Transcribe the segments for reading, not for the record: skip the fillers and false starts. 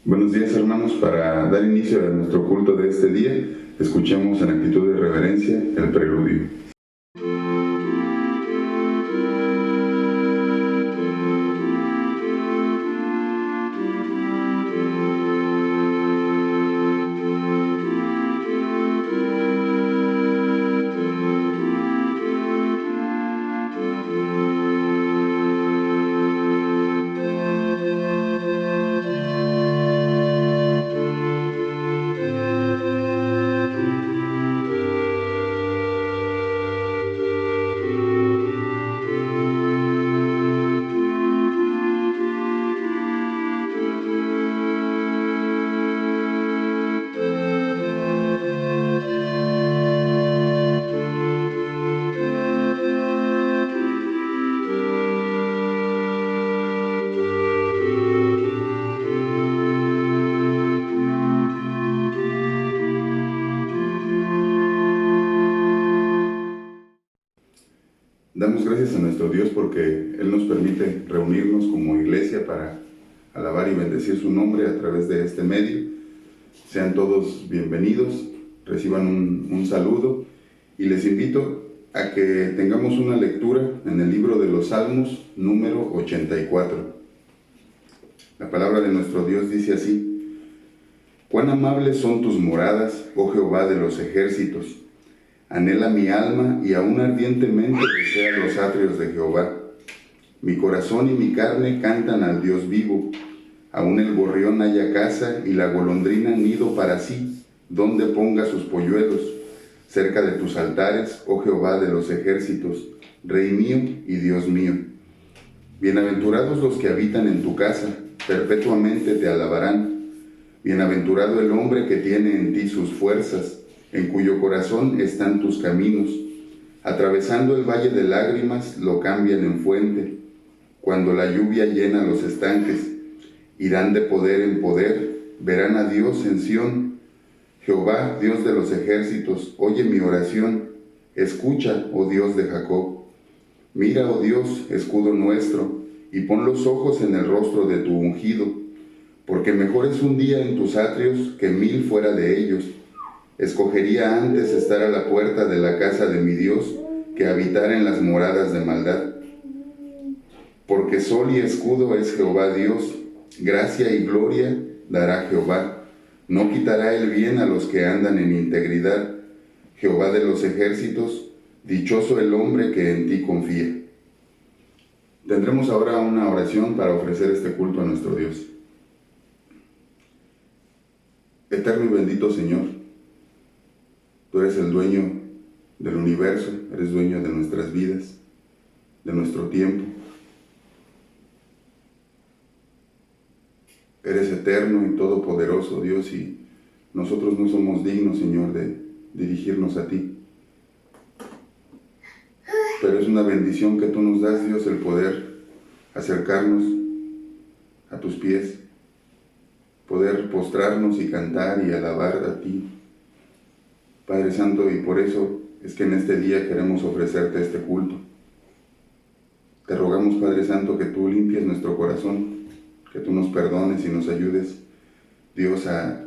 Buenos días, hermanos. Para dar inicio a nuestro culto de este día, escuchemos en actitud de reverencia el preludio. Damos gracias a nuestro Dios porque Él nos permite reunirnos como iglesia para alabar y bendecir su nombre a través de este medio. Sean todos bienvenidos, reciban un saludo y les invito a que tengamos una lectura en el libro de los Salmos, número 84. La palabra de nuestro Dios dice así: «Cuán amables son tus moradas, oh Jehová de los ejércitos. Anhela mi alma y aún ardientemente desea los atrios de Jehová. Mi corazón y mi carne cantan al Dios vivo. Aún el gorrión halla casa y la golondrina nido para sí, donde ponga sus polluelos, cerca de tus altares, oh Jehová de los ejércitos, Rey mío y Dios mío. Bienaventurados los que habitan en tu casa, perpetuamente te alabarán. Bienaventurado el hombre que tiene en ti sus fuerzas, en cuyo corazón están tus caminos. Atravesando el valle de lágrimas, lo cambian en fuente. Cuando la lluvia llena los estanques, irán de poder en poder, verán a Dios en Sión. Jehová, Dios de los ejércitos, oye mi oración. Escucha, oh Dios de Jacob. Mira, oh Dios, escudo nuestro, y pon los ojos en el rostro de tu ungido, porque mejor es un día en tus atrios que 1000 fuera de ellos. Escogería antes estar a la puerta de la casa de mi Dios que habitar en las moradas de maldad. Porque sol y escudo es Jehová Dios, gracia y gloria dará Jehová. No quitará el bien a los que andan en integridad. Jehová de los ejércitos, dichoso el hombre que en ti confía». Tendremos ahora una oración para ofrecer este culto a nuestro Dios. Eterno y bendito Señor, tú eres el dueño del universo, eres dueño de nuestras vidas, de nuestro tiempo. Eres eterno y todopoderoso, Dios, y nosotros no somos dignos, Señor, de dirigirnos a ti. Pero es una bendición que tú nos das, Dios, el poder acercarnos a tus pies, poder postrarnos y cantar y alabar a ti, Padre Santo, y por eso es que en este día queremos ofrecerte este culto. Te rogamos, Padre Santo, que tú limpies nuestro corazón, que tú nos perdones y nos ayudes, Dios, a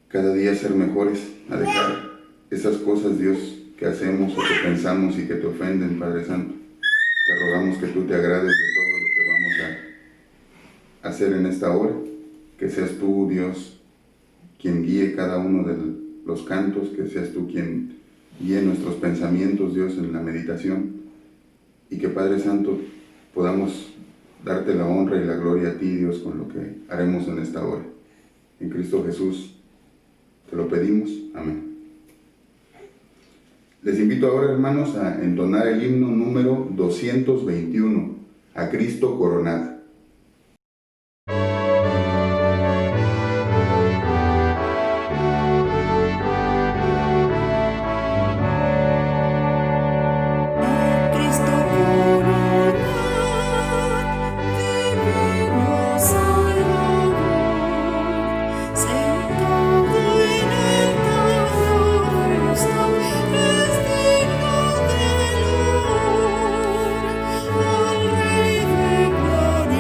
cada día ser mejores, a dejar esas cosas, Dios, que hacemos o que pensamos y que te ofenden, Padre Santo. Te rogamos que tú te agrades de todo lo que vamos a hacer en esta hora, que seas tú, Dios, quien guíe cada uno de los cantos, que seas tú quien guíe nuestros pensamientos, Dios, en la meditación, y que, Padre Santo, podamos darte la honra y la gloria a ti, Dios, con lo que haremos en esta hora. En Cristo Jesús te lo pedimos. Amén. Les invito ahora, hermanos, a entonar el himno número 221, a Cristo coronado. Al Rey de gloria.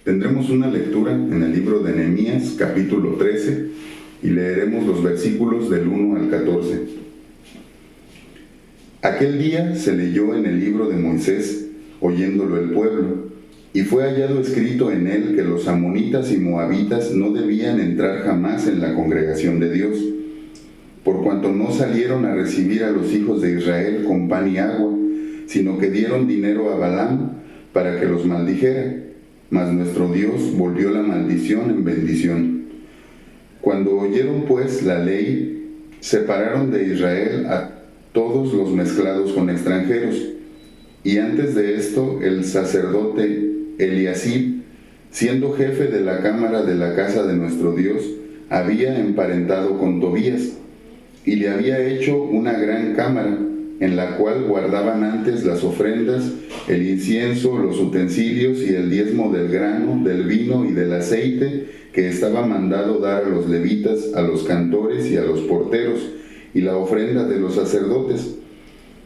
Tendremos una lectura en el libro de Nehemías, capítulo 13, y leeremos los versículos del 1 al 14. Aquel día se leyó en el libro de Moisés, oyéndolo el pueblo, y fue hallado escrito en él que los amonitas y moabitas no debían entrar jamás en la congregación de Dios, por cuanto no salieron a recibir a los hijos de Israel con pan y agua, sino que dieron dinero a Balaam para que los maldijera. Mas nuestro Dios volvió la maldición en bendición. Cuando oyeron pues la ley, separaron de Israel a todos los mezclados con extranjeros. Y antes de esto, el sacerdote Eliasib, siendo jefe de la cámara de la casa de nuestro Dios, había emparentado con Tobías, y le había hecho una gran cámara, en la cual guardaban antes las ofrendas, el incienso, los utensilios y el diezmo del grano, del vino y del aceite, que estaba mandado dar a los levitas, a los cantores y a los porteros, y la ofrenda de los sacerdotes.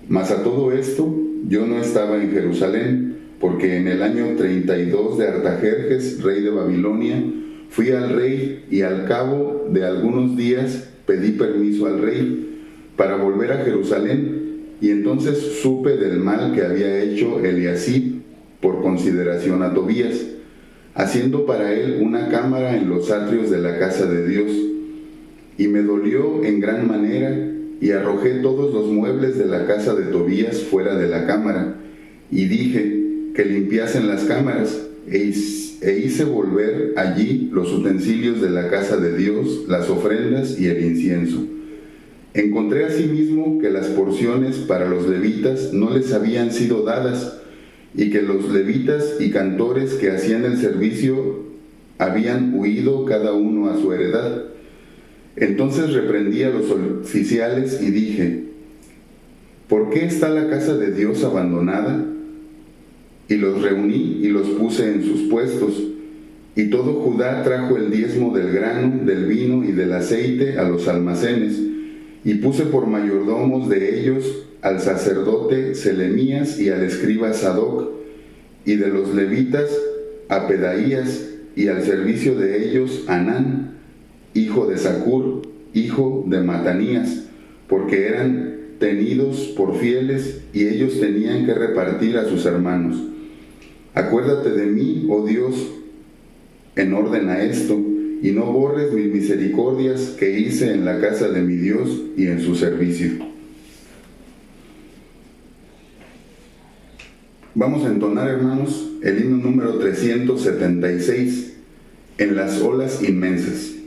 Mas a todo esto yo no estaba en Jerusalén, porque en el año 32 de Artajerjes, rey de Babilonia, fui al rey y al cabo de algunos días pedí permiso al rey para volver a Jerusalén, y entonces supe del mal que había hecho Eliasib por consideración a Tobías, haciendo para él una cámara en los atrios de la casa de Dios. Y me dolió en gran manera, y arrojé todos los muebles de la casa de Tobías fuera de la cámara, y dije que limpiasen las cámaras, e hice volver allí los utensilios de la casa de Dios, las ofrendas y el incienso. Encontré asimismo que las porciones para los levitas no les habían sido dadas, y que los levitas y cantores que hacían el servicio habían huido cada uno a su heredad. Entonces reprendí a los oficiales y dije: ¿por qué está la casa de Dios abandonada? Y los reuní y los puse en sus puestos, y todo Judá trajo el diezmo del grano, del vino y del aceite a los almacenes, y puse por mayordomos de ellos al sacerdote Selemías y al escriba Sadoc, y de los levitas a Pedaías, y al servicio de ellos Anán, hijo de Zacur, hijo de Matanías, porque eran tenidos por fieles, y ellos tenían que repartir a sus hermanos. Acuérdate de mí, oh Dios, en orden a esto, y no borres mis misericordias que hice en la casa de mi Dios y en su servicio. Vamos a entonar, hermanos, el himno número 376, En las olas inmensas. Las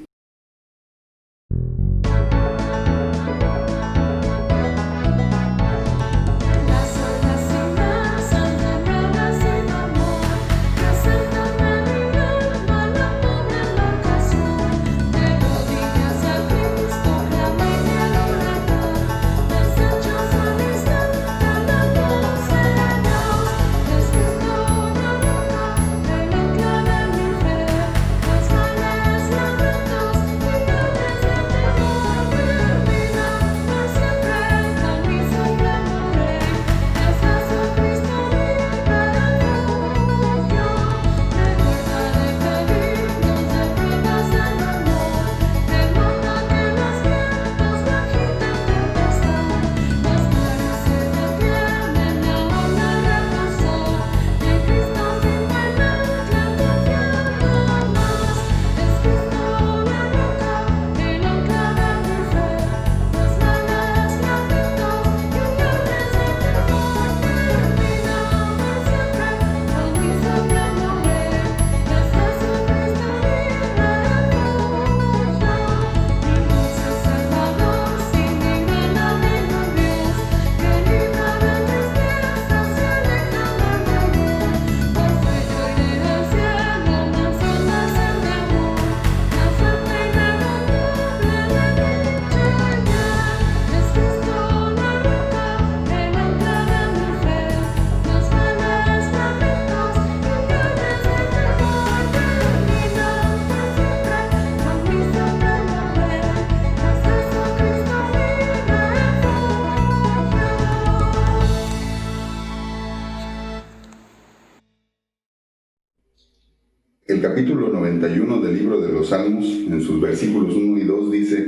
El capítulo 91 del libro de los Salmos, en sus versículos 1 y 2, dice: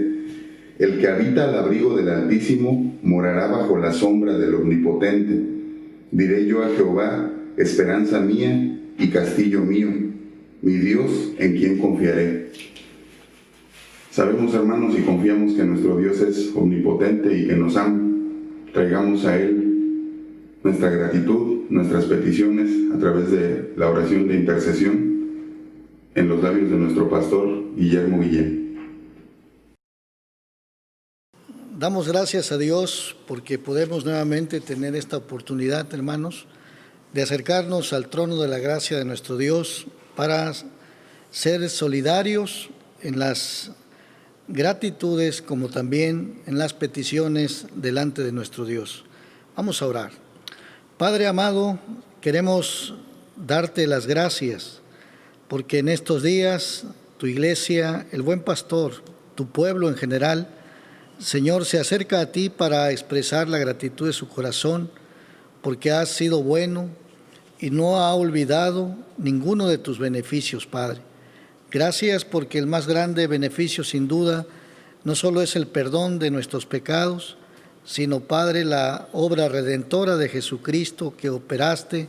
el que habita al abrigo del Altísimo morará bajo la sombra del Omnipotente. Diré yo a Jehová, esperanza mía y castillo mío, mi Dios en quien confiaré. Sabemos, hermanos, y confiamos que nuestro Dios es omnipotente y que nos ama. Traigamos a Él nuestra gratitud, nuestras peticiones a través de la oración de intercesión en los labios de nuestro pastor Guillermo Guillén. Damos gracias a Dios porque podemos nuevamente tener esta oportunidad, hermanos, de acercarnos al trono de la gracia de nuestro Dios para ser solidarios en las gratitudes como también en las peticiones delante de nuestro Dios. Vamos a orar. Padre amado, queremos darte las gracias porque en estos días tu iglesia, el buen pastor, tu pueblo en general, Señor, se acerca a ti para expresar la gratitud de su corazón porque has sido bueno y no ha olvidado ninguno de tus beneficios, Padre. Gracias porque el más grande beneficio, sin duda, no solo es el perdón de nuestros pecados, sino, Padre, la obra redentora de Jesucristo que operaste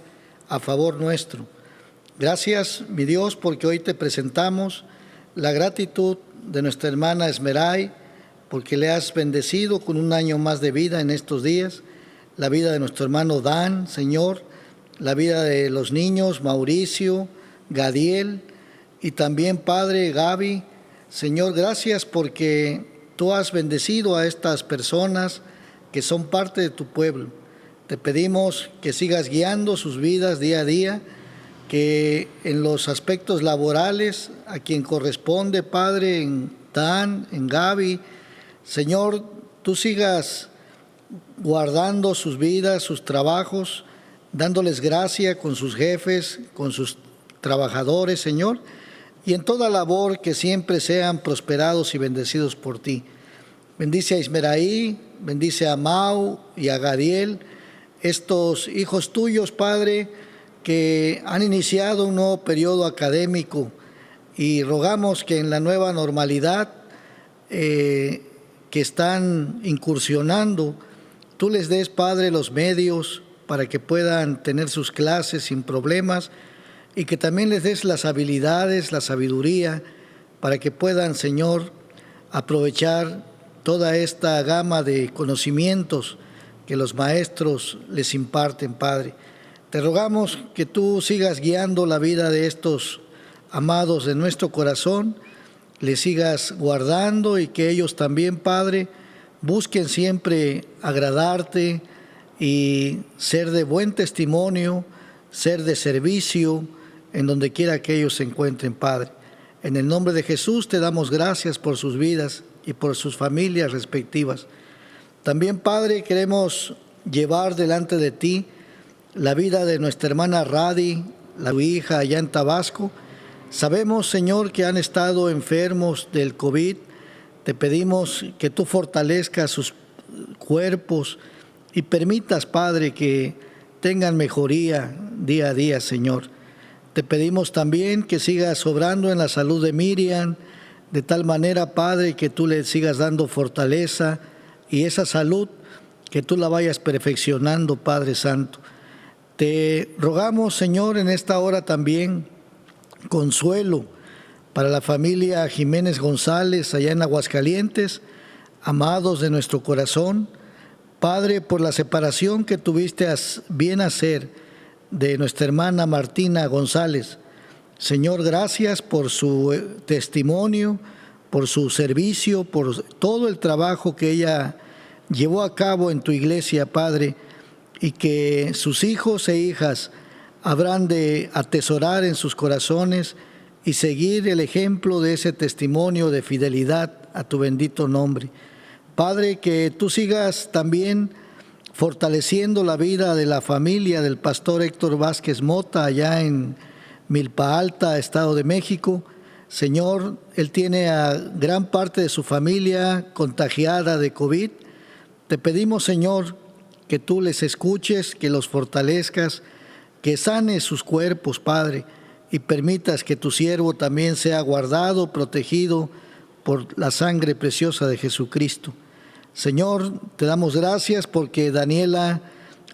a favor nuestro. Gracias, mi Dios, porque hoy te presentamos la gratitud de nuestra hermana Esmeray, porque le has bendecido con un año más de vida en estos días, la vida de nuestro hermano Dan, Señor, la vida de los niños Mauricio, Gadiel y también, Padre, Gaby. Señor, gracias porque tú has bendecido a estas personas que son parte de tu pueblo. Te pedimos que sigas guiando sus vidas día a día, que en los aspectos laborales, a quien corresponde, Padre, en Dan, en Gaby, Señor, tú sigas guardando sus vidas, sus trabajos, dándoles gracia con sus jefes, con sus trabajadores, Señor, y en toda labor que siempre sean prosperados y bendecidos por ti. Bendice a Ismeraí, bendice a Mau y a Gadiel, estos hijos tuyos, Padre, que han iniciado un nuevo periodo académico, y rogamos que en la nueva normalidad que están incursionando, tú les des, Padre, los medios para que puedan tener sus clases sin problemas y que también les des las habilidades, la sabiduría, para que puedan, Señor, aprovechar toda esta gama de conocimientos que los maestros les imparten, Padre. Te rogamos que tú sigas guiando la vida de estos amados de nuestro corazón, les sigas guardando y que ellos también, Padre, busquen siempre agradarte y ser de buen testimonio, ser de servicio en donde quiera que ellos se encuentren, Padre. En el nombre de Jesús te damos gracias por sus vidas y por sus familias respectivas. También, Padre, queremos llevar delante de ti la vida de nuestra hermana Radi, tu hija allá en Tabasco. Sabemos, Señor, que han estado enfermos del COVID. Te pedimos que tú fortalezcas sus cuerpos y permitas, Padre, que tengan mejoría día a día, Señor. Te pedimos también que sigas obrando en la salud de Miriam, de tal manera, Padre, que tú le sigas dando fortaleza y esa salud, que tú la vayas perfeccionando, Padre Santo. Te rogamos, Señor, en esta hora también consuelo para la familia Jiménez González allá en Aguascalientes, amados de nuestro corazón. Padre, por la separación que tuviste bien hacer de nuestra hermana Martina González. Señor, gracias por su testimonio, por su servicio, por todo el trabajo que ella llevó a cabo en tu iglesia, Padre, y que sus hijos e hijas habrán de atesorar en sus corazones y seguir el ejemplo de ese testimonio de fidelidad a tu bendito nombre. Padre, que tú sigas también fortaleciendo la vida de la familia del pastor Héctor Vázquez Mota allá en Milpa Alta, Estado de México. Señor, él tiene a gran parte de su familia contagiada de COVID. Te pedimos, Señor, que tú les escuches, que los fortalezcas, que sanes sus cuerpos, Padre, y permitas que tu siervo también sea guardado, protegido por la sangre preciosa de Jesucristo. Señor, te damos gracias porque Daniela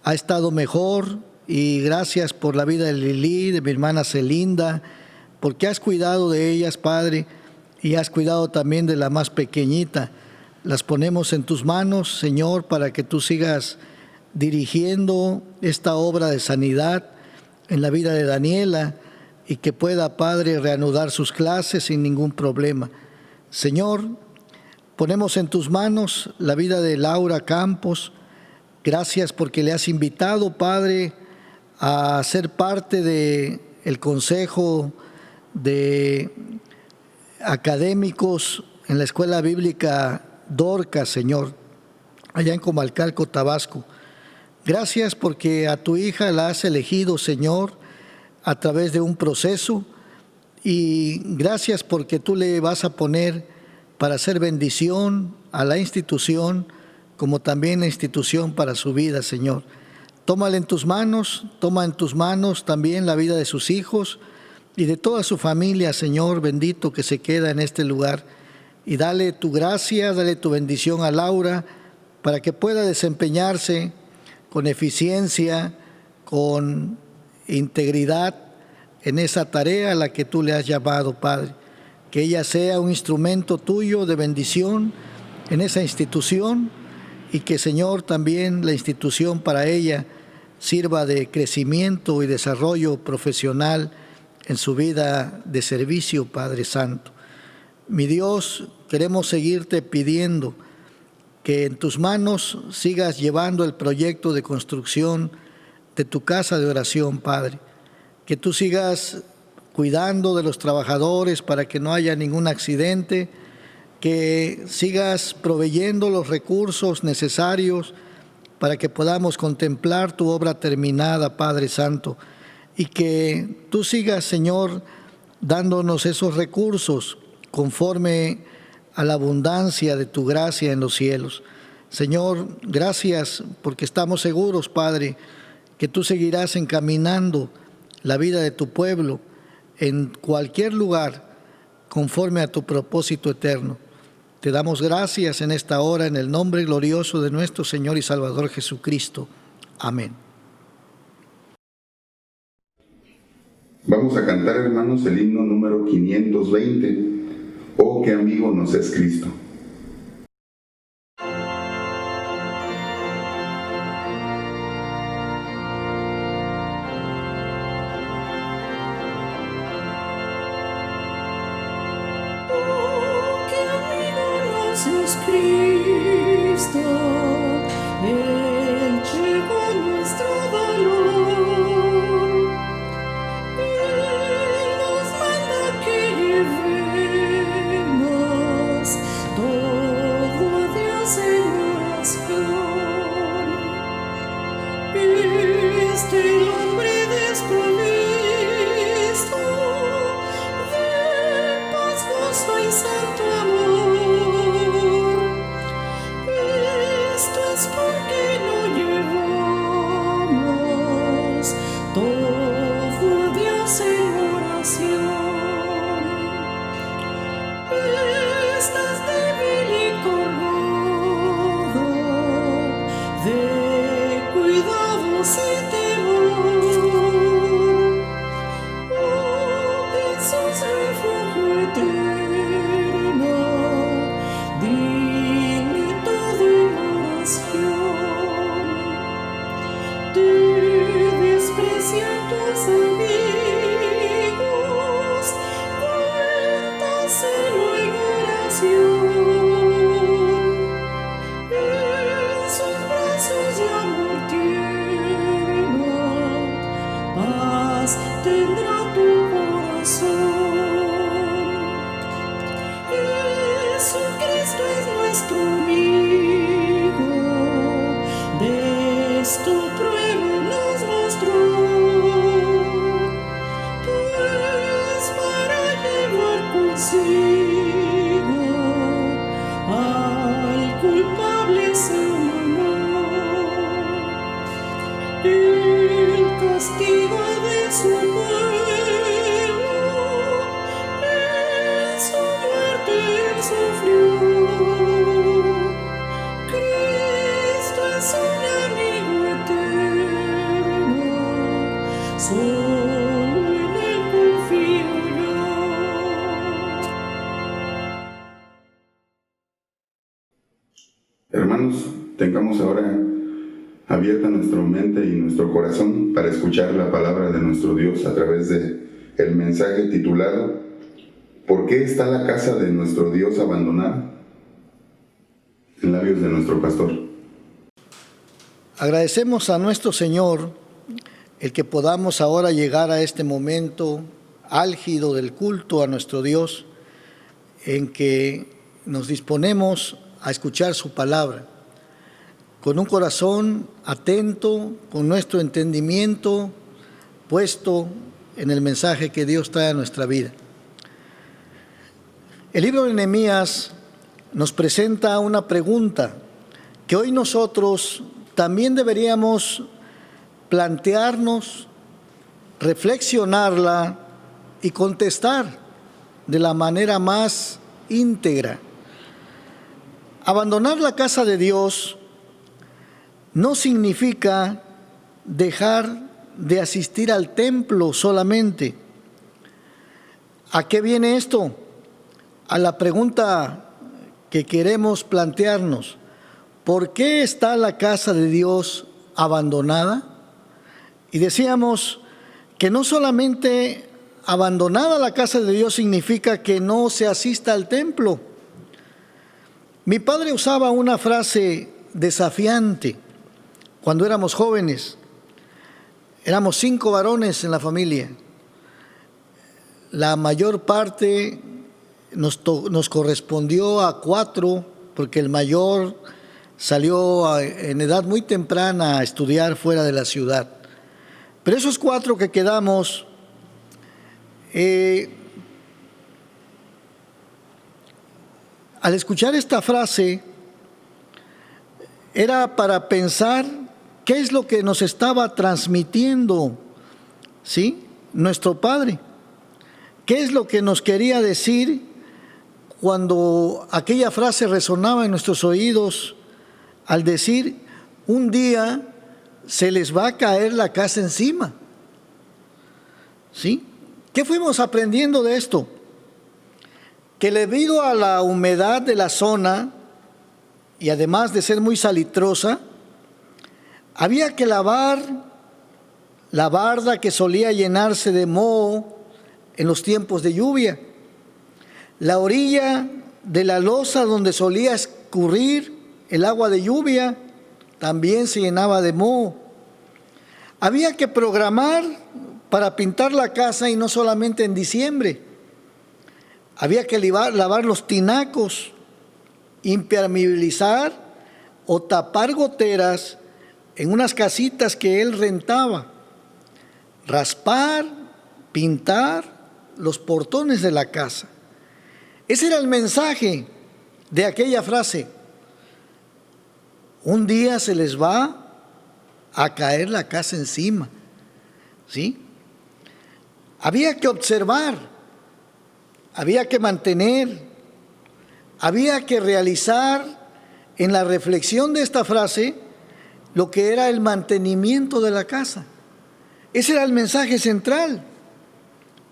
ha estado mejor, y gracias por la vida de Lili, de mi hermana Celinda, porque has cuidado de ellas, Padre, y has cuidado también de la más pequeñita. Las ponemos en tus manos, Señor, para que tú sigas dirigiendo esta obra de sanidad en la vida de Daniela y que pueda, Padre, reanudar sus clases sin ningún problema. Señor, ponemos en tus manos la vida de Laura Campos. Gracias porque le has invitado, Padre, a ser parte del consejo de académicos en la Escuela Bíblica Dorcas, Señor, allá en Comalcalco, Tabasco. Gracias porque a tu hija la has elegido, Señor, a través de un proceso, y gracias porque tú le vas a poner para hacer bendición a la institución, como también la institución para su vida, Señor. Tómala en tus manos, toma en tus manos también la vida de sus hijos y de toda su familia, Señor bendito, que se queda en este lugar. Y dale tu gracia, dale tu bendición a Laura para que pueda desempeñarse con eficiencia, con integridad en esa tarea a la que tú le has llamado, Padre. Que ella sea un instrumento tuyo de bendición en esa institución, y que, Señor, también la institución para ella sirva de crecimiento y desarrollo profesional en su vida de servicio, Padre Santo. Mi Dios, queremos seguirte pidiendo que en tus manos sigas llevando el proyecto de construcción de tu casa de oración, Padre. Que tú sigas cuidando de los trabajadores para que no haya ningún accidente, que sigas proveyendo los recursos necesarios para que podamos contemplar tu obra terminada, Padre Santo, y que tú sigas, Señor, dándonos esos recursos conforme a la abundancia de tu gracia en los cielos. Señor, gracias porque estamos seguros, Padre, que tú seguirás encaminando la vida de tu pueblo en cualquier lugar conforme a tu propósito eterno. Te damos gracias en esta hora en el nombre glorioso de nuestro Señor y Salvador Jesucristo. Amén. Vamos a cantar, hermanos, el himno número 520. Oh, qué amigo nos es Cristo. Es Cristo, Él llevó nuestro dolor, Él nos manda que llevemos todo a Dios en oración. Este hombre desprovisto de paz, gozo y santo amor, porque no llevamos todo a Dios en oración. Estás débil y colgado de cuidados y temor. solo en Él confío yo. Hermanos, tengamos ahora abierta nuestra mente y nuestro corazón para escuchar la palabra de nuestro Dios a través de el mensaje titulado ¿Por qué está la casa de nuestro Dios abandonada? En labios de nuestro pastor. Agradecemos a nuestro Señor el que podamos ahora llegar a este momento álgido del culto a nuestro Dios, en que nos disponemos a escuchar su palabra, con un corazón atento, con nuestro entendimiento puesto en el mensaje que Dios trae a nuestra vida. El libro de Nehemías nos presenta una pregunta que hoy nosotros también deberíamos plantearnos, reflexionarla y contestar de la manera más íntegra. Abandonar la casa de Dios no significa dejar de asistir al templo solamente. ¿A qué viene esto? A la pregunta que queremos plantearnos: ¿por qué está la casa de Dios abandonada? Y decíamos que no solamente abandonada la casa de Dios significa que no se asista al templo. Mi padre usaba una frase desafiante cuando éramos jóvenes. Éramos 5 varones en la familia. La mayor parte nos correspondió a 4, porque el mayor salió en edad muy temprana a estudiar fuera de la ciudad. Pero esos 4 que quedamos, al escuchar esta frase, era para pensar qué es lo que nos estaba transmitiendo, ¿sí?, nuestro Padre. ¿Qué es lo que nos quería decir cuando aquella frase resonaba en nuestros oídos al decir: un día se les va a caer la casa encima? ¿Sí? ¿Qué fuimos aprendiendo de esto? Que debido a la humedad de la zona, y además de ser muy salitrosa, había que lavar la barda que solía llenarse de moho en los tiempos de lluvia. La orilla de la losa donde solía escurrir el agua de lluvia también se llenaba de moho. Había que programar para pintar la casa, y no solamente en diciembre. Había que lavar los tinacos, impermeabilizar o tapar goteras en unas casitas que él rentaba, raspar, pintar los portones de la casa. Ese era el mensaje de aquella frase: un día se les va a caer la casa encima. ¿Sí? Había que observar, había que mantener, había que realizar en la reflexión de esta frase lo que era el mantenimiento de la casa. Ese era el mensaje central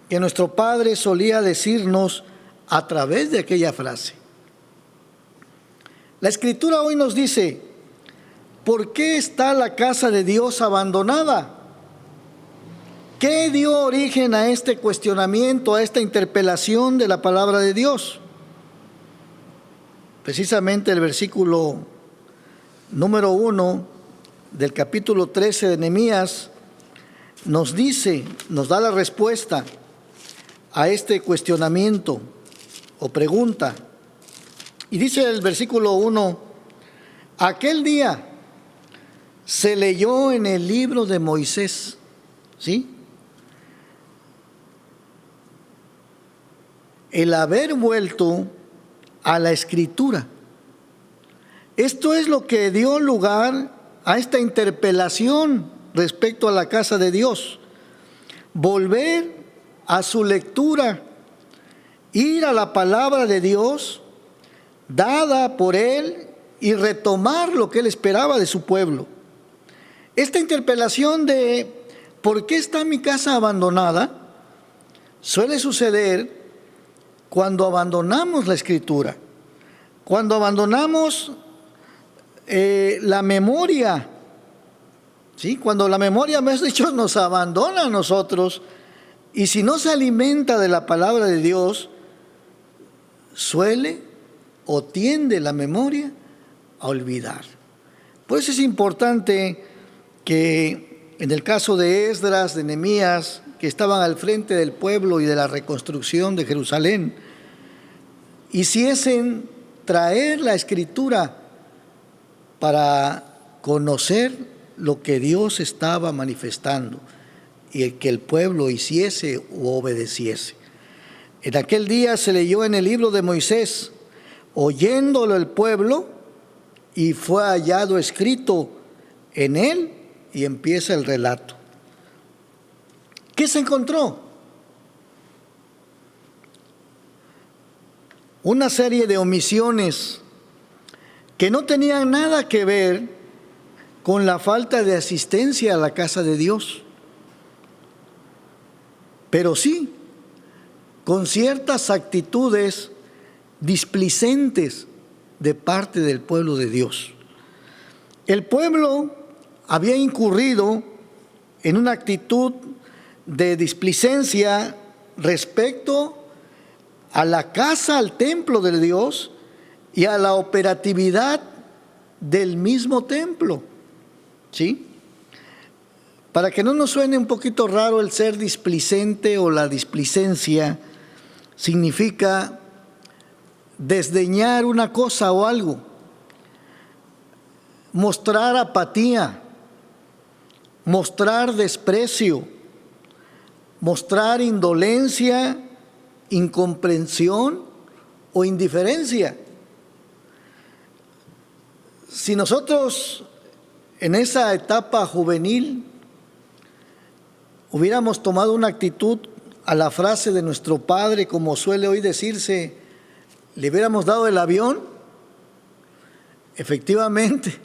que nuestro Padre solía decirnos a través de aquella frase. La Escritura hoy nos dice: ¿por qué está la casa de Dios abandonada? ¿Qué dio origen a este cuestionamiento, a esta interpelación de la palabra de Dios? Precisamente el versículo número 1 del capítulo 13 de Nehemías nos dice, nos da la respuesta a este cuestionamiento o pregunta. Y dice el versículo 1: aquel día se leyó en el libro de Moisés, ¿sí?, el haber vuelto a la Escritura. Esto es lo que dio lugar a esta interpelación respecto a la casa de Dios. Volver a su lectura, ir a la palabra de Dios dada por Él y retomar lo que Él esperaba de su pueblo. Esta interpelación de ¿por qué está mi casa abandonada? Suele suceder cuando abandonamos la Escritura, cuando abandonamos la memoria, ¿sí? Cuando la memoria, me has dicho, nos abandona a nosotros, y si no se alimenta de la palabra de Dios, suele o tiende la memoria a olvidar. Por eso es importante que en el caso de Esdras, de Nehemías, que estaban al frente del pueblo y de la reconstrucción de Jerusalén, hiciesen traer la Escritura para conocer lo que Dios estaba manifestando y que el pueblo hiciese u obedeciese. En aquel día se leyó en el libro de Moisés, oyéndolo el pueblo, y fue hallado escrito en él, y empieza el relato. ¿Qué se encontró? Una serie de omisiones que no tenían nada que ver con la falta de asistencia a la casa de Dios, pero sí con ciertas actitudes displicentes de parte del pueblo de Dios. El pueblo había incurrido en una actitud de displicencia respecto a la casa, al templo de Dios y a la operatividad del mismo templo, ¿sí? Para que no nos suene un poquito raro el ser displicente o la displicencia, significa desdeñar una cosa o algo, mostrar apatía, mostrar desprecio, mostrar indolencia, incomprensión o indiferencia. Si nosotros en esa etapa juvenil hubiéramos tomado una actitud a la frase de nuestro padre, como suele hoy decirse, le hubiéramos dado el avión, efectivamente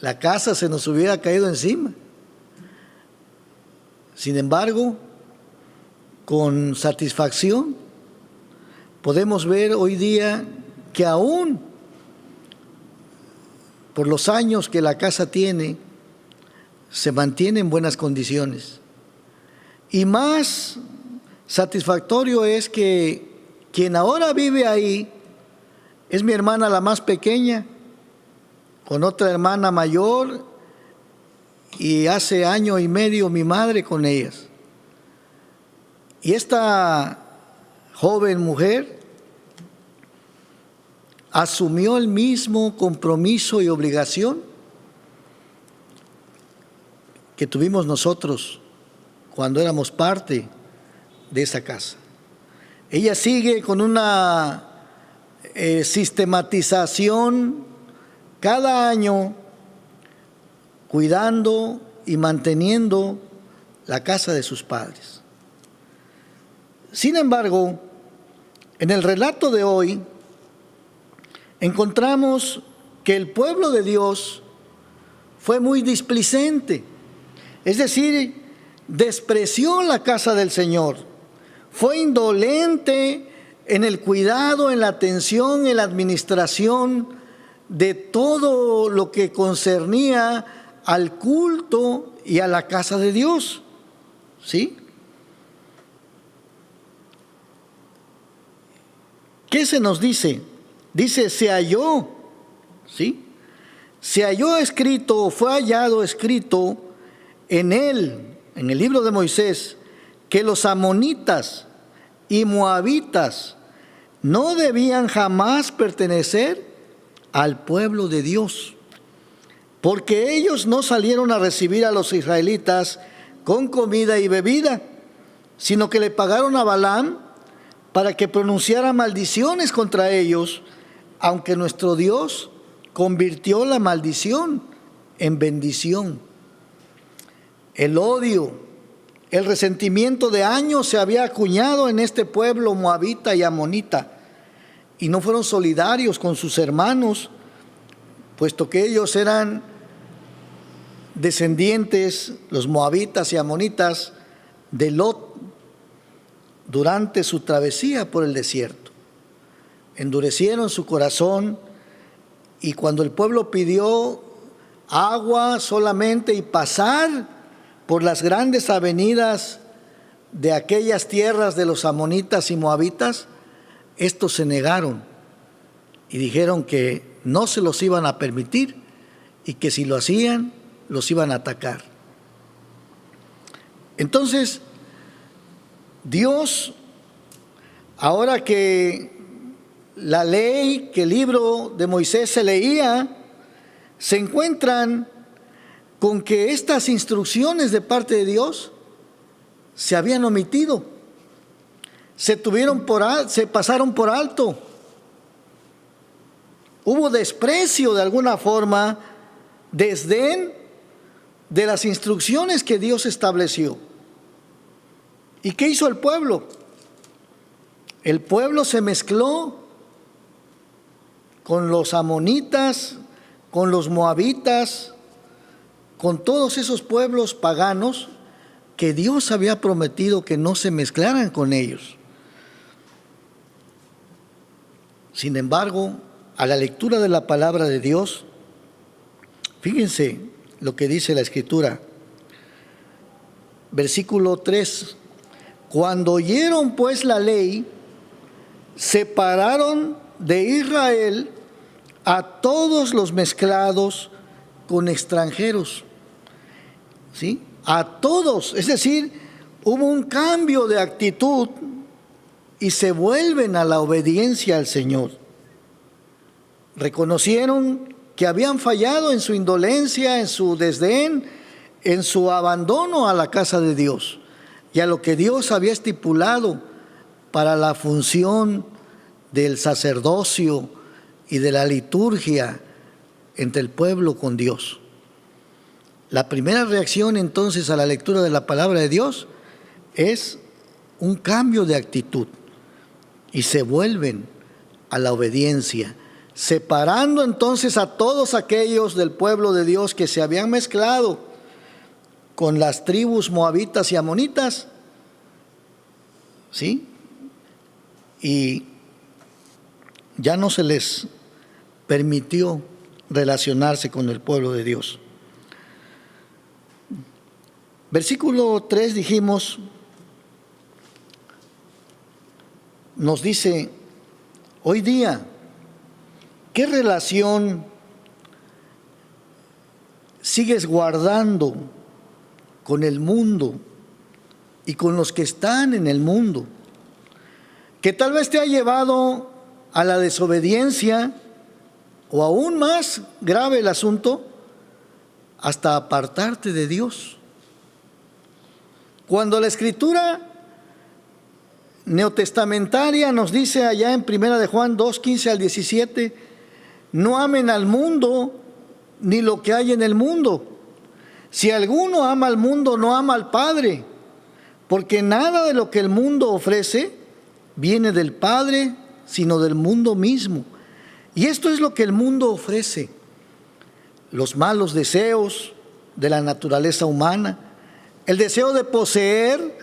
la casa se nos hubiera caído encima. Sin embargo, con satisfacción podemos ver hoy día que aún por los años que la casa tiene, se mantiene en buenas condiciones. Y más satisfactorio es que quien ahora vive ahí es mi hermana la más pequeña, con otra hermana mayor, y hace año y medio mi madre con ellas. Y esta joven mujer asumió el mismo compromiso y obligación que tuvimos nosotros cuando éramos parte de esa casa. Ella sigue con una sistematización cada año, cuidando y manteniendo la casa de sus padres. Sin embargo, en el relato de hoy encontramos que el pueblo de Dios fue muy displicente, es decir, despreció la casa del Señor, fue indolente en el cuidado, en la atención, en la administración de todo lo que concernía al culto y a la casa de Dios, ¿sí? ¿Qué se nos dice? Dice, se halló, ¿sí? Se halló escrito, fue hallado escrito en él, en el libro de Moisés, que los amonitas y moabitas no debían jamás pertenecer al pueblo de Dios, porque ellos no salieron a recibir a los israelitas con comida y bebida, sino que le pagaron a Balaam para que pronunciara maldiciones contra ellos, aunque nuestro Dios convirtió la maldición en bendición. El odio, el resentimiento de años se había acuñado en este pueblo moabita y amonita, y no fueron solidarios con sus hermanos, puesto que ellos eran descendientes, los moabitas y amonitas, de Lot durante su travesía por el desierto. Endurecieron su corazón y cuando el pueblo pidió agua solamente y pasar por las grandes avenidas de aquellas tierras de los amonitas y moabitas, estos se negaron y dijeron que no se los iban a permitir y que si lo hacían, los iban a atacar. Entonces, Dios, ahora que la ley, que el libro de Moisés se leía, se encuentran con que estas instrucciones de parte de Dios se habían omitido, se pasaron por alto. Hubo desprecio de alguna forma, desdén de las instrucciones que Dios estableció. ¿Y qué hizo el pueblo? El pueblo se mezcló con los amonitas, con los moabitas, con todos esos pueblos paganos que Dios había prometido que no se mezclaran con ellos. Sin embargo, a la lectura de la palabra de Dios, fíjense lo que dice la Escritura. Versículo 3. Cuando oyeron pues la ley, separaron de Israel a todos los mezclados con extranjeros. ¿Sí? A todos, es decir, hubo un cambio de actitud y se vuelven a la obediencia al Señor. Reconocieron que habían fallado en su indolencia, en su desdén, en su abandono a la casa de Dios y a lo que Dios había estipulado para la función del sacerdocio y de la liturgia entre el pueblo con Dios. La primera reacción entonces a la lectura de la palabra de Dios es un cambio de actitud y se vuelven a la obediencia, separando entonces a todos aquellos del pueblo de Dios que se habían mezclado con las tribus moabitas y amonitas, ¿sí? Y ya no se les permitió relacionarse con el pueblo de Dios. Versículo 3 dijimos, nos dice, hoy día, ¿qué relación sigues guardando con el mundo y con los que están en el mundo? Que tal vez te ha llevado a la desobediencia o aún más grave el asunto, hasta apartarte de Dios. Cuando la Escritura neotestamentaria nos dice allá en 1 de Juan 2, 15 al 17, no amen al mundo ni lo que hay en el mundo. Si alguno ama al mundo, no ama al Padre, porque nada de lo que el mundo ofrece viene del Padre, sino del mundo mismo. Y esto es lo que el mundo ofrece: los malos deseos de la naturaleza humana, el deseo de poseer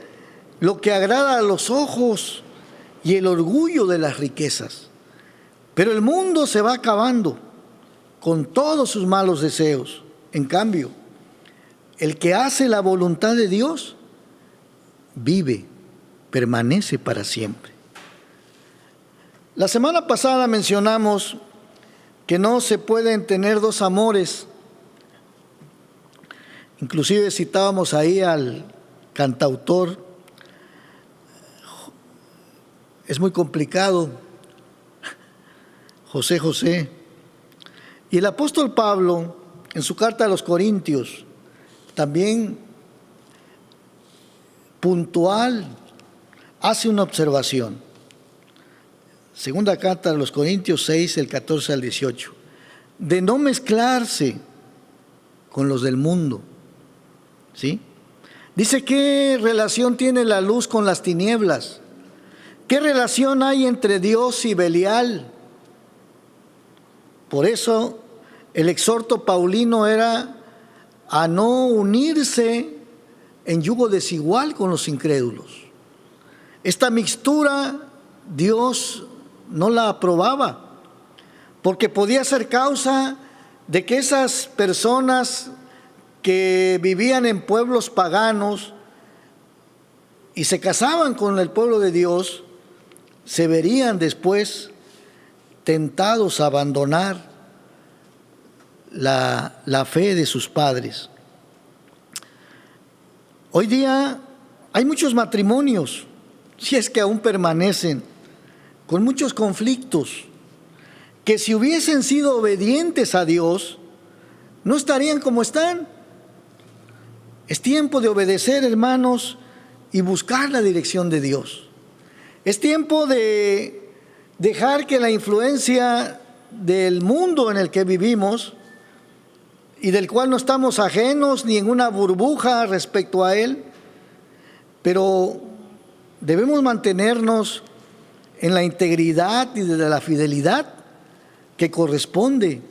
lo que agrada a los ojos y el orgullo de las riquezas. Pero el mundo se va acabando con todos sus malos deseos. En cambio, el que hace la voluntad de Dios vive, permanece para siempre. La semana pasada mencionamos que no se pueden tener dos amores. Inclusive citábamos ahí al cantautor. Es muy complicado, José José. Y el apóstol Pablo, en su carta a los Corintios, también puntual, hace una observación. Segunda carta a los Corintios 6, el 14 al 18. De no mezclarse con los del mundo. ¿Sí? Dice, ¿qué relación tiene la luz con las tinieblas? ¿Qué relación hay entre Dios y Belial? Por eso el exhorto paulino era a no unirse en yugo desigual con los incrédulos. Esta mixtura Dios no la aprobaba, porque podía ser causa de que esas personas que vivían en pueblos paganos y se casaban con el pueblo de Dios, se verían después tentados a abandonar la fe de sus padres. Hoy día hay muchos matrimonios, si es que aún permanecen, con muchos conflictos, que si hubiesen sido obedientes a Dios, no estarían como están. Es tiempo de obedecer, hermanos, y buscar la dirección de Dios. Es tiempo de dejar que la influencia del mundo en el que vivimos y del cual no estamos ajenos ni en una burbuja respecto a él, pero debemos mantenernos en la integridad y de la fidelidad que corresponde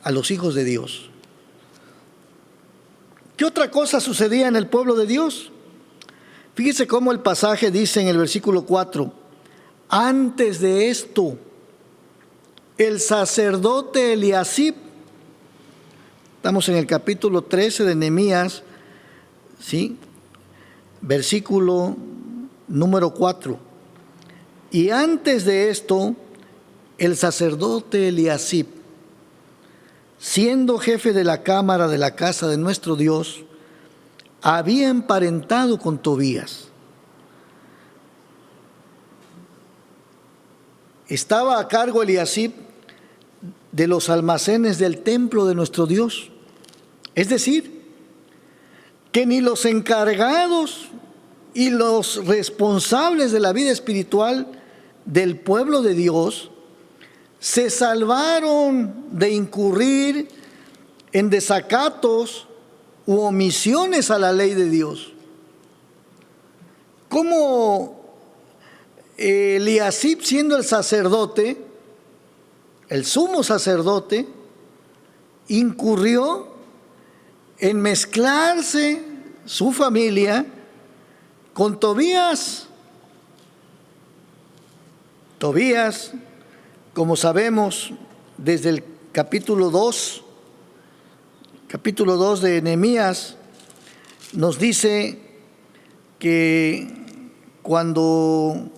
a los hijos de Dios. ¿Qué otra cosa sucedía en el pueblo de Dios? Fíjese cómo el pasaje dice en el versículo 4, antes de esto, el sacerdote Eliasib, estamos en el capítulo 13 de Nehemías, ¿sí? Versículo número 4. Y antes de esto, el sacerdote Eliasib, siendo jefe de la cámara de la casa de nuestro Dios, había emparentado con Tobías. Estaba a cargo Eliasib de los almacenes del templo de nuestro Dios. Es decir, que ni los encargados y los responsables de la vida espiritual del pueblo de Dios se salvaron de incurrir en desacatos u omisiones a la ley de Dios. ¿Cómo Eliasib, siendo el sacerdote, el sumo sacerdote, incurrió en mezclarse su familia con Tobías? Tobías, como sabemos, desde el capítulo 2 de Nehemías, nos dice que cuando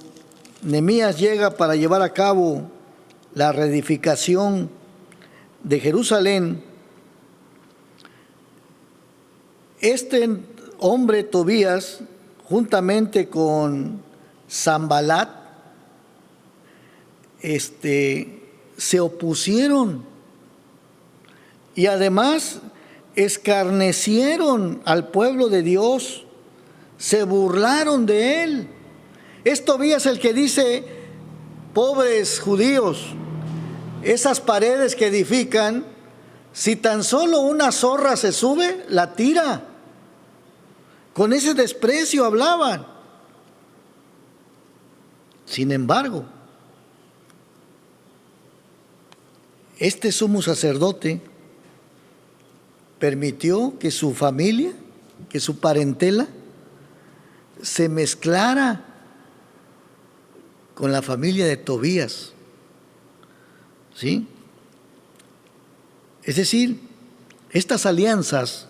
Nehemías llega para llevar a cabo la reedificación de Jerusalén, este hombre Tobías, juntamente con Sanbalat, se opusieron y además escarnecieron al pueblo de Dios, se burlaron de él. Es Tobías el que dice: pobres judíos, esas paredes que edifican, si tan solo una zorra se sube, la tira. Con ese desprecio hablaban. Sin embargo, este sumo sacerdote permitió que su familia, que su parentela, se mezclara con la familia de Tobías. ¿Sí? Es decir, estas alianzas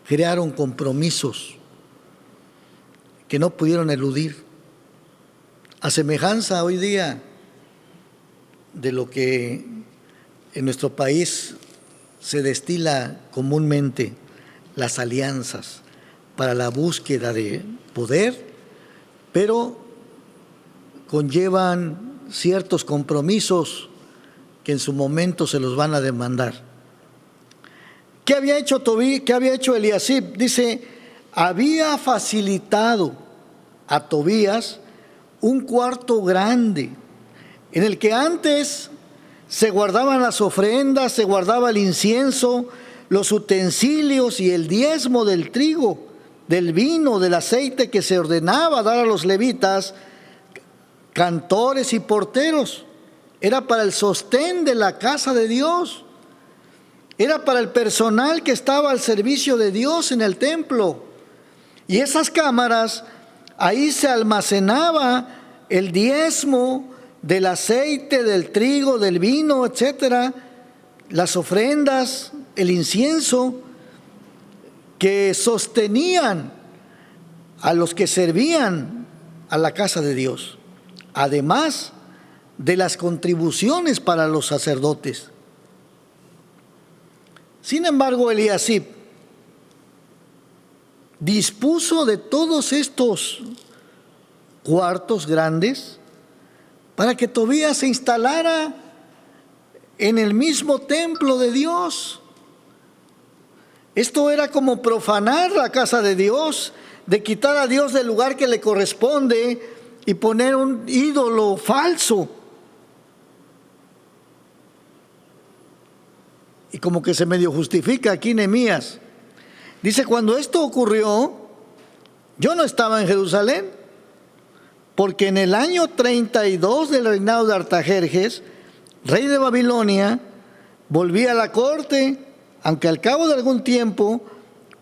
crearon compromisos que no pudieron eludir. A semejanza hoy día de lo que en nuestro país se destila comúnmente, las alianzas para la búsqueda de poder, pero conllevan ciertos compromisos que en su momento se los van a demandar. ¿Qué había hecho ¿Qué había hecho Eliasib? Dice, había facilitado a Tobías un cuarto grande en el que antes se guardaban las ofrendas, se guardaba el incienso, los utensilios y el diezmo del trigo, del vino, del aceite que se ordenaba dar a los levitas, cantores y porteros. Era para el sostén de la casa de Dios. era para el personal que estaba al servicio de Dios en el templo. Y esas cámaras, ahí se almacenaba el diezmo del aceite, del trigo, del vino, etcétera, las ofrendas, el incienso, que sostenían a los que servían a la casa de Dios, además de las contribuciones para los sacerdotes. Sin embargo, Eliasib dispuso de todos estos cuartos grandes para que Tobías se instalara en el mismo templo de Dios. Esto era como profanar la casa de Dios, de quitar a Dios del lugar que le corresponde y poner un ídolo falso. Y como que se medio justifica aquí Nehemías. Dice, cuando esto ocurrió, yo no estaba en Jerusalén, porque en el año 32 del reinado de Artajerjes, rey de Babilonia, volví a la corte, aunque al cabo de algún tiempo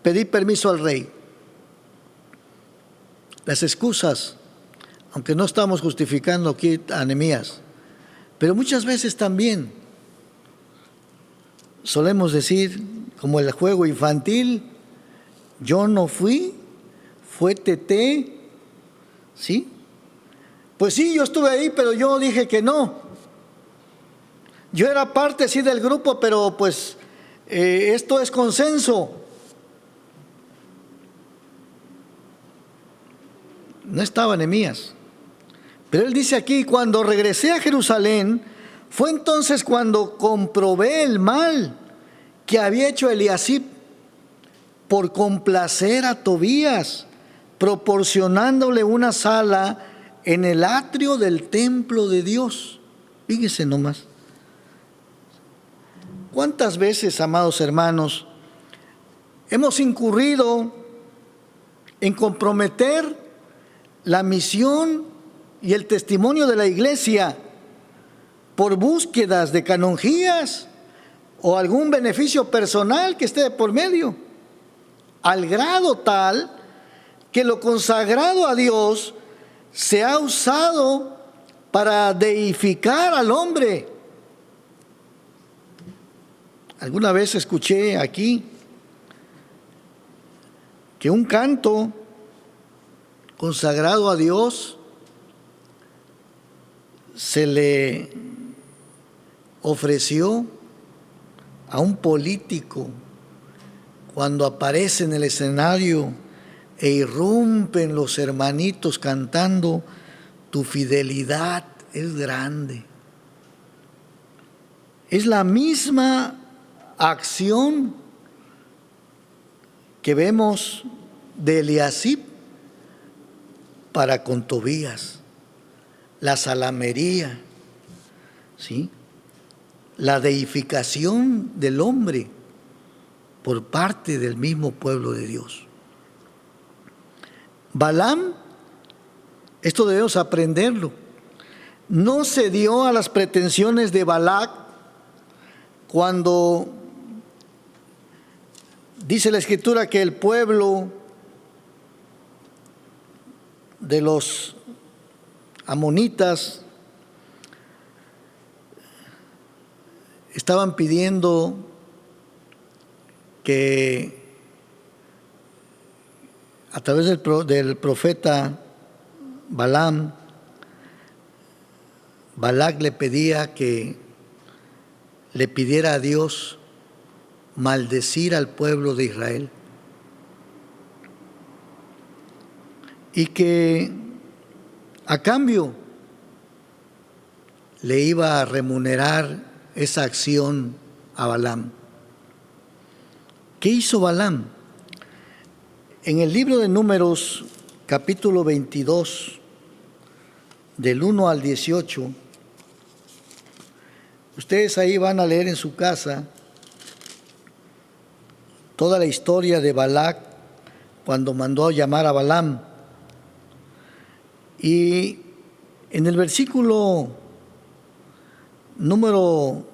pedí permiso al rey. Las excusas, aunque no estamos justificando aquí a Nehemías, pero muchas veces también solemos decir, como el juego infantil, yo no fui, fue Tete, ¿sí? Pues sí, yo estuve ahí, pero yo dije que no. Yo era parte, sí, del grupo, pero pues esto es consenso. No estaba Nehemías. Pero él dice aquí, cuando regresé a Jerusalén, fue entonces cuando comprobé el mal que había hecho Eliasib por complacer a Tobías, proporcionándole una sala en el atrio del templo de Dios. Fíjese nomás. ¿Cuántas veces, amados hermanos, hemos incurrido en comprometer la misión y el testimonio de la iglesia por búsquedas de canonjías o algún beneficio personal que esté de por medio, al grado tal que lo consagrado a Dios se ha usado para deificar al hombre? Alguna vez escuché aquí que un canto consagrado a Dios se le ofreció a un político cuando aparece en el escenario e irrumpen los hermanitos cantando, tu fidelidad es grande. Es la misma acción que vemos de Eliasib para con Tobías, la salamería, ¿sí? La deificación del hombre por parte del mismo pueblo de Dios. Balaam, esto debemos aprenderlo, no cedió a las pretensiones de Balac cuando dice la Escritura que el pueblo de los amonitas estaban pidiendo que a través del profeta Balaam, Balac le pedía que le pidiera a Dios maldecir al pueblo de Israel y que a cambio le iba a remunerar esa acción a Balaam. ¿Qué hizo Balaam? En el libro de Números, capítulo 22, del 1 al 18, ustedes ahí van a leer en su casa toda la historia de Balac cuando mandó a llamar a Balaam. Y en el versículo número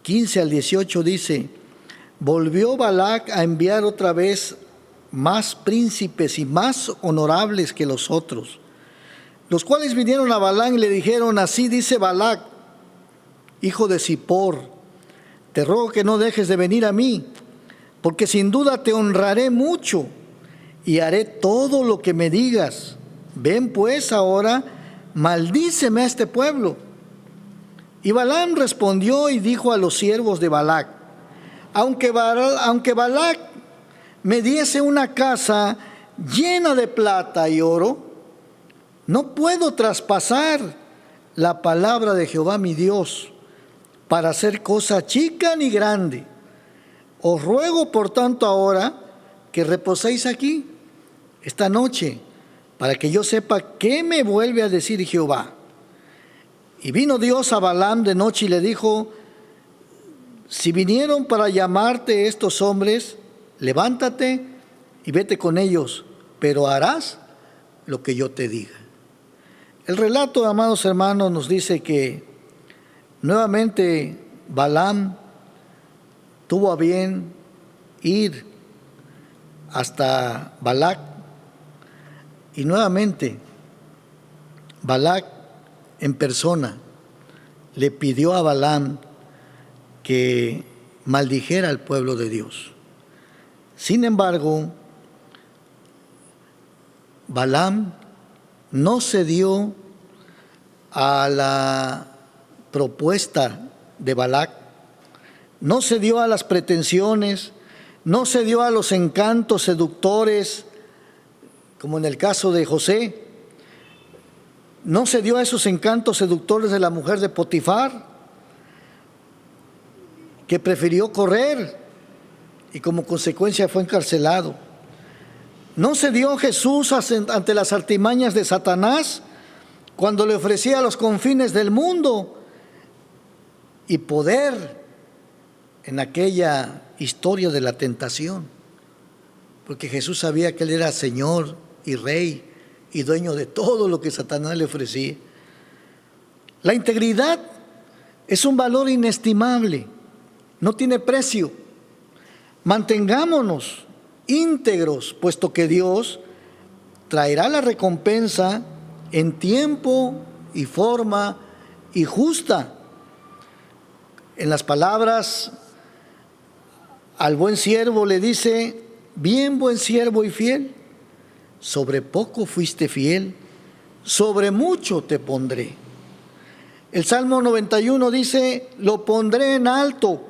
15 al 18 dice, volvió Balac a enviar otra vez más príncipes y más honorables que los otros, los cuales vinieron a Balaam y le dijeron: así dice Balac, hijo de Zippor, te ruego que no dejes de venir a mí, porque sin duda te honraré mucho y haré todo lo que me digas. Ven pues ahora, maldíceme a este pueblo. Y Balaam respondió y dijo a los siervos de Balac: aunque Balac me diese una casa llena de plata y oro, no puedo traspasar la palabra de Jehová mi Dios para hacer cosa chica ni grande. Os ruego por tanto ahora que reposéis aquí esta noche, para que yo sepa qué me vuelve a decir Jehová. Y vino Dios a Balaam de noche y le dijo: si vinieron para llamarte estos hombres, levántate y vete con ellos, pero harás lo que yo te diga. El relato, amados hermanos, nos dice que nuevamente Balaam tuvo a bien ir hasta Balac, y nuevamente Balac en persona le pidió a Balaam que maldijera al pueblo de Dios. Sin embargo, Balaam no cedió a la propuesta de Balac, no cedió a las pretensiones, no cedió a los encantos seductores, como en el caso de José, no cedió a esos encantos seductores de la mujer de Potifar, que prefirió correr y como consecuencia fue encarcelado. No cedió Jesús ante las artimañas de Satanás cuando le ofrecía los confines del mundo y poder en aquella historia de la tentación, porque Jesús sabía que Él era Señor y Rey y dueño de todo lo que Satanás le ofrecía. La integridad es un valor inestimable, no tiene precio. Mantengámonos íntegros, puesto que Dios traerá la recompensa en tiempo y forma y justa. En las palabras al buen siervo le dice: bien, buen siervo y fiel, sobre poco fuiste fiel, sobre mucho te pondré. El Salmo 91 dice: lo pondré en alto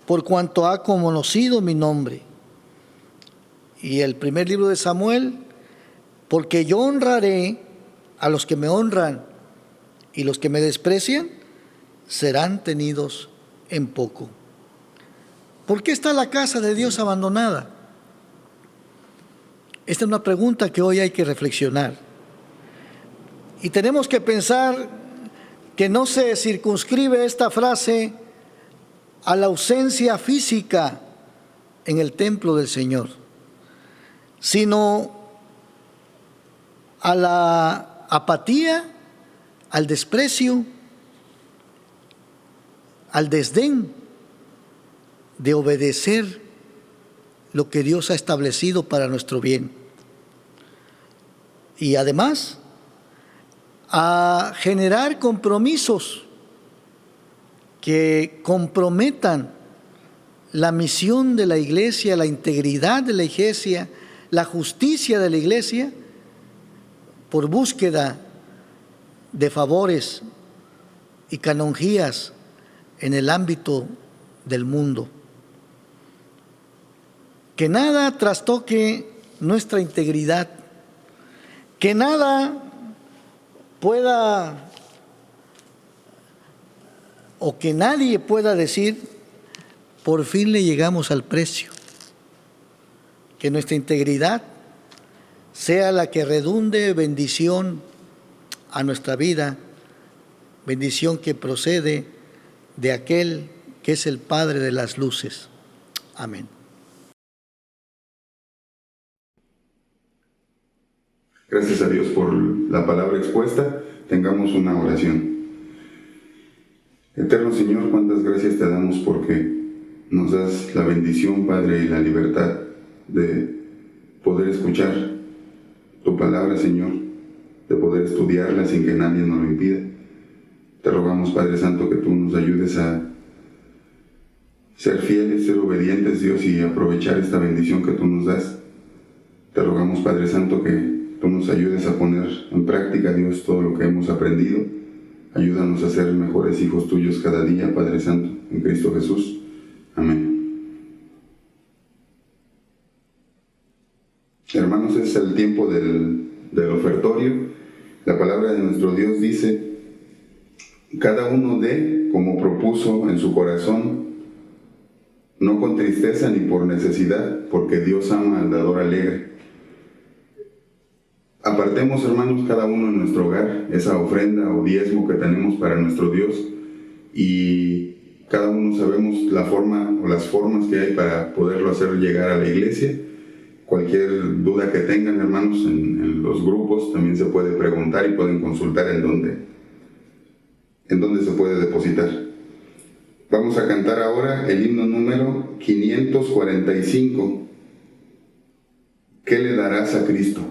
por cuanto ha conocido mi nombre. Y el primer libro de Samuel: porque yo honraré a los que me honran, y los que me desprecian serán tenidos en poco. ¿Por qué está la casa de Dios abandonada? Esta es una pregunta que hoy hay que reflexionar. Y tenemos que pensar que no se circunscribe esta frase a la ausencia física en el templo del Señor, sino a la apatía, al desprecio, al desdén de obedecer lo que Dios ha establecido para nuestro bien. Y además, a generar compromisos que comprometan la misión de la iglesia, la integridad de la iglesia, la justicia de la iglesia, por búsqueda de favores y canonjías en el ámbito del mundo. Que nada trastoque nuestra integridad, que nada pueda o que nadie pueda decir: por fin le llegamos al precio. Que nuestra integridad sea la que redunde bendición a nuestra vida, bendición que procede de aquel que es el Padre de las luces. Amén. Gracias a Dios por la palabra expuesta. Tengamos una oración. Eterno Señor, cuántas gracias te damos porque nos das la bendición, Padre, y la libertad de poder escuchar tu palabra, Señor, de poder estudiarla sin que nadie nos lo impida. Te rogamos, Padre Santo, que tú nos ayudes a ser fieles, ser obedientes, Dios, y aprovechar esta bendición que tú nos das. Te rogamos, Padre Santo, que tú nos ayudes a poner en práctica, Dios, todo lo que hemos aprendido. Ayúdanos a ser mejores hijos tuyos cada día, Padre Santo, en Cristo Jesús. Amén. Hermanos, es el tiempo del ofertorio. La palabra de nuestro Dios dice: cada uno dé como propuso en su corazón, no con tristeza ni por necesidad, porque Dios ama al dador alegre. Apartemos, hermanos, cada uno en nuestro hogar esa ofrenda o diezmo que tenemos para nuestro Dios, y cada uno sabemos la forma o las formas que hay para poderlo hacer llegar a la iglesia. Cualquier duda que tengan, hermanos, en los grupos también se puede preguntar y pueden consultar en dónde se puede depositar. Vamos a cantar ahora el himno número 545. ¿Qué le darás a Cristo?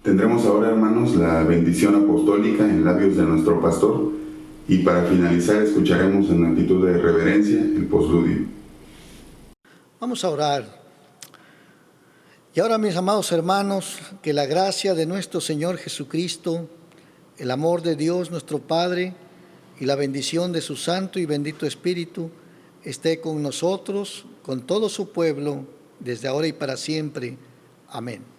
Tendremos ahora, hermanos, la bendición apostólica en labios de nuestro pastor, y para finalizar escucharemos en actitud de reverencia el postludio. Vamos a orar. Y ahora, mis amados hermanos, que la gracia de nuestro Señor Jesucristo, el amor de Dios nuestro Padre y la bendición de su Santo y bendito Espíritu esté con nosotros con todo su pueblo, desde ahora y para siempre. Amén.